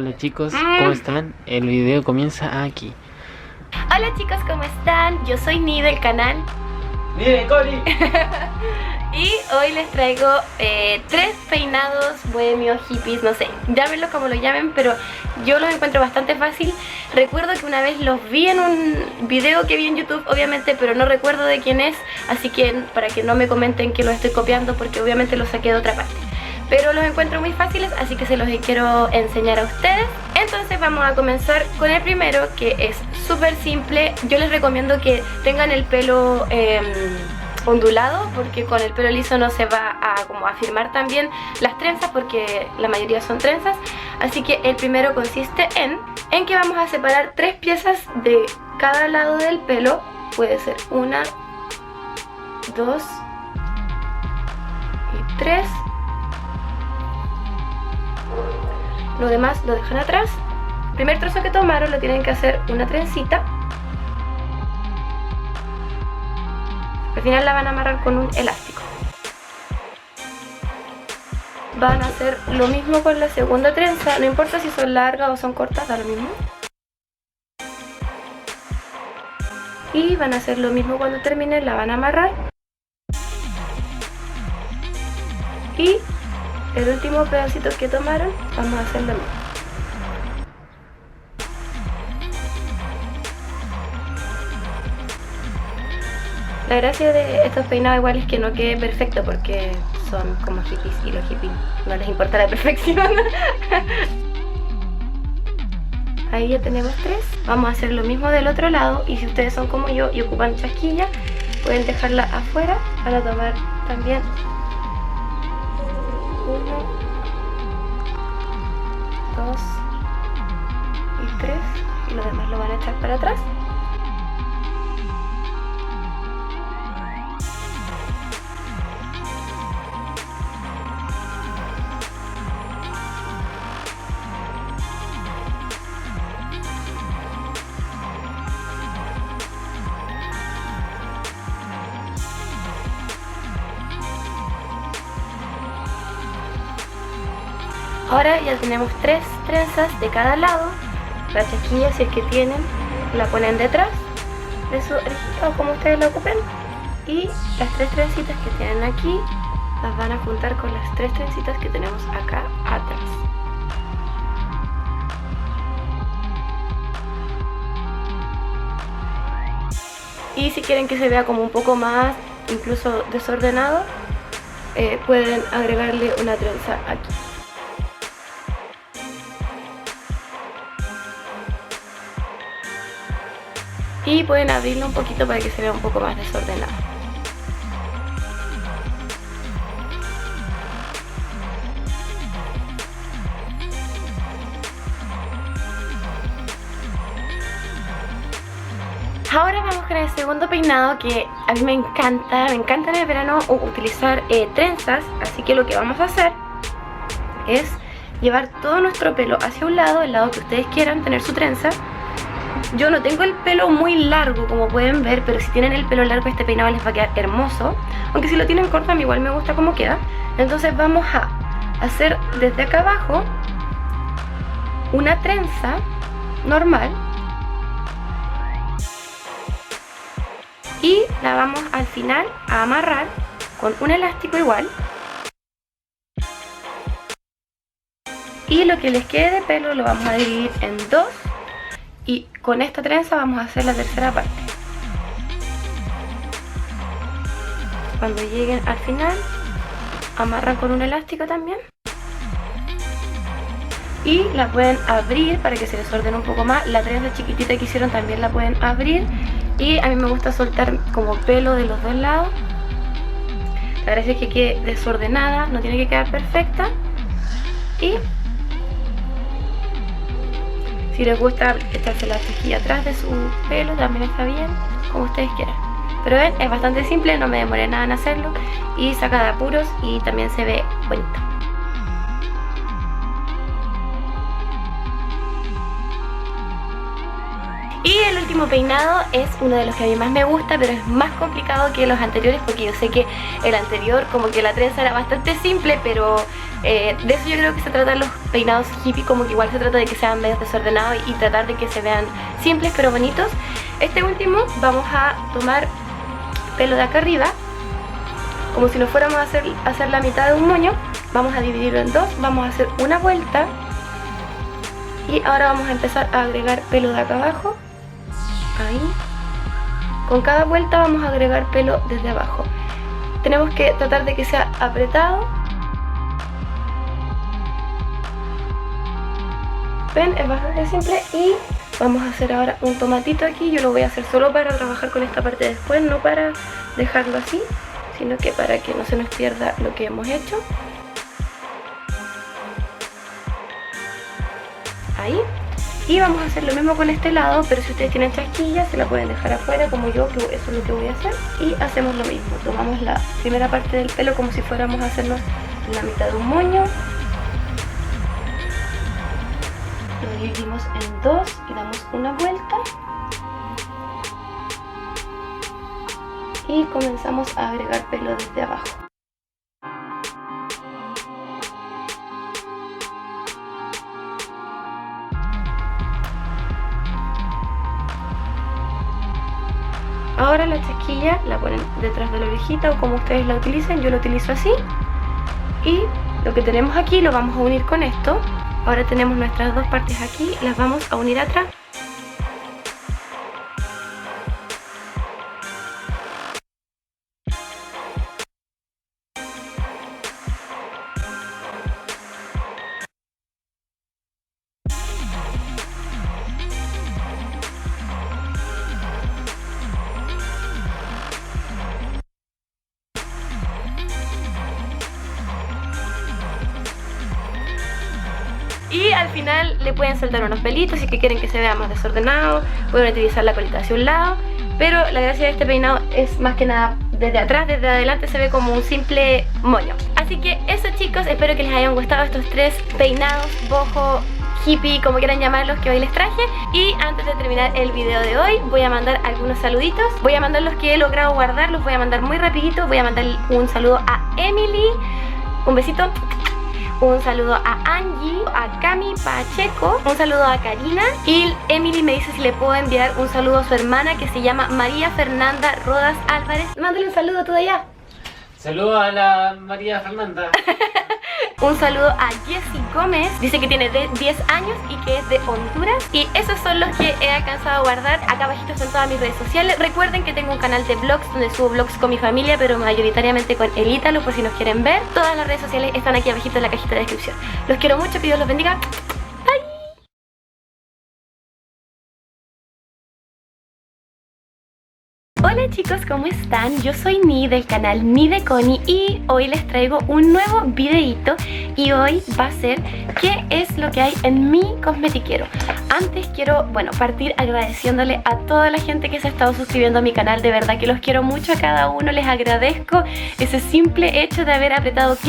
Hola chicos, ¿cómo están? El video comienza aquí. Hola chicos, ¿cómo están? Yo soy Ni del canal ¡Miren, Cori! y hoy les traigo 3 peinados bohemios, hippies, no sé, llámenlo como lo llamen, pero yo los encuentro bastante fácil. Recuerdo que una vez los vi en un video que vi en YouTube, obviamente, pero no recuerdo de quién es, así que para que no me comenten que los estoy copiando, porque obviamente los saqué de otra parte. Pero los encuentro muy fáciles, así que se los quiero enseñar a ustedes. Entonces vamos a comenzar con el primero, que es súper simple. Yo les recomiendo que tengan el pelo ondulado, porque con el pelo liso no se va a firmar tan bien las trenzas, porque la mayoría son trenzas. Así que el primero consiste en que vamos a separar 3 piezas de cada lado del pelo. Puede ser 1, 2 y 3. Lo demás lo dejan atrás. El primer trozo que tomaron lo tienen que hacer una trencita. Al final la van a amarrar con un elástico. Van a hacer lo mismo con la segunda trenza. No importa si son largas o son cortas, da lo mismo. Y van a hacer lo mismo cuando terminen, la van a amarrar. Y el último pedacito que tomaron, vamos a hacer lo mismo. La gracia de estos peinados igual es que no quede perfecto, porque son como hippies y los hippies no les importa la perfección. Ahí ya tenemos 3. Vamos a hacer lo mismo del otro lado, y si ustedes son como yo y ocupan chasquilla, pueden dejarla afuera para tomar también 1, 2 y 3, y lo demás lo van a echar para atrás. Ahora ya tenemos 3 trenzas de cada lado. La chasquilla, si es que tienen, la ponen detrás de su orejita o como ustedes la ocupen. Y las 3 trencitas que tienen aquí las van a juntar con las 3 trencitas que tenemos acá atrás. Y si quieren que se vea como un poco más incluso desordenado, pueden agregarle una trenza aquí. Y pueden abrirlo un poquito para que se vea un poco más desordenado. Ahora vamos con el segundo peinado, que a mí me encanta en el verano utilizar trenzas. Así que lo que vamos a hacer es llevar todo nuestro pelo hacia un lado, el lado que ustedes quieran tener su trenza. Yo no tengo el pelo muy largo, como pueden ver, pero si tienen el pelo largo este peinado les va a quedar hermoso. Aunque si lo tienen corto a mí igual me gusta cómo queda. Entonces vamos a hacer desde acá abajo una trenza normal. Y la vamos al final a amarrar con un elástico igual. Y lo que les quede de pelo lo vamos a dividir en 2. Y con esta trenza vamos a hacer la tercera parte. Cuando lleguen al final, amarran con un elástico también. Y la pueden abrir para que se les ordene un poco más. La trenza chiquitita que hicieron también la pueden abrir. Y a mí me gusta soltar como pelo de los dos lados. La gracia es que quede desordenada, no tiene que quedar perfecta. Y si les gusta echarse la chasquilla atrás de su pelo, también está bien, como ustedes quieran. Pero ven, es bastante simple, no me demoré nada en hacerlo. Y saca de apuros y también se ve bonito. Y el último peinado es uno de los que a mí más me gusta, pero es más complicado que los anteriores porque yo sé que el anterior como que la trenza era bastante simple, pero de eso yo creo que se trata los peinados hippie, como que igual se trata de que sean medio desordenados y tratar de que se vean simples pero bonitos. Este último vamos a tomar pelo de acá arriba, como si lo fuéramos a hacer la mitad de un moño. Vamos a dividirlo en dos, vamos a hacer una vuelta y ahora vamos a empezar a agregar pelo de acá abajo. Ahí. Con cada vuelta vamos a agregar pelo desde abajo. Tenemos que tratar de que sea apretado. Ven, es bastante simple. Y vamos a hacer ahora un tomatito aquí. Yo lo voy a hacer solo para trabajar con esta parte después, no para dejarlo así, sino que para que no se nos pierda lo que hemos hecho. Ahí. Y vamos a hacer lo mismo con este lado, pero si ustedes tienen chasquillas se la pueden dejar afuera como yo, que eso es lo que voy a hacer. Y hacemos lo mismo, tomamos la primera parte del pelo como si fuéramos a hacernos la mitad de un moño. Lo dividimos en dos y damos una vuelta. Y comenzamos a agregar pelo desde abajo. Ahora la chasquilla la ponen detrás de la orejita o como ustedes la utilicen. Yo lo utilizo así. Y lo que tenemos aquí lo vamos a unir con esto. Ahora tenemos nuestras dos partes aquí, las vamos a unir atrás. Y al final le pueden soltar unos pelitos si es que quieren que se vea más desordenado. Pueden utilizar la colita hacia un lado. Pero la gracia de este peinado es más que nada desde atrás, desde adelante se ve como un simple moño. Así que eso, chicos, espero que les hayan gustado estos tres peinados, boho, hippie, como quieran llamarlos, que hoy les traje. Y antes de terminar el video de hoy voy a mandar algunos saluditos. Voy a mandar los que he logrado guardar, los voy a mandar muy rapidito. Voy a mandar un saludo a Emily, un besito. Un saludo a Angie, a Cami Pacheco, un saludo a Karina. Y Emily me dice si le puedo enviar un saludo a su hermana que se llama María Fernanda Rodas Álvarez. Mándale un saludo tú de allá. Saludos a la María Fernanda. Un saludo a Jessie Gómez, dice que tiene 10 años y que es de Honduras. Y esos son los que he alcanzado a guardar. Acá abajito están todas mis redes sociales. Recuerden que tengo un canal de vlogs donde subo vlogs con mi familia, pero mayoritariamente con el Ítalo, por si nos quieren ver. Todas las redes sociales están aquí abajito en la cajita de descripción. Los quiero mucho, que Dios los bendiga. Hola chicos, ¿cómo están? Yo soy Ni del canal Ni de Connie y hoy les traigo un nuevo videito. Y hoy va a ser qué es lo que hay en mi cosmetiquero. Antes quiero, partir agradeciéndole a toda la gente que se ha estado suscribiendo a mi canal. De verdad que los quiero mucho a cada uno, les agradezco ese simple hecho de haber apretado clic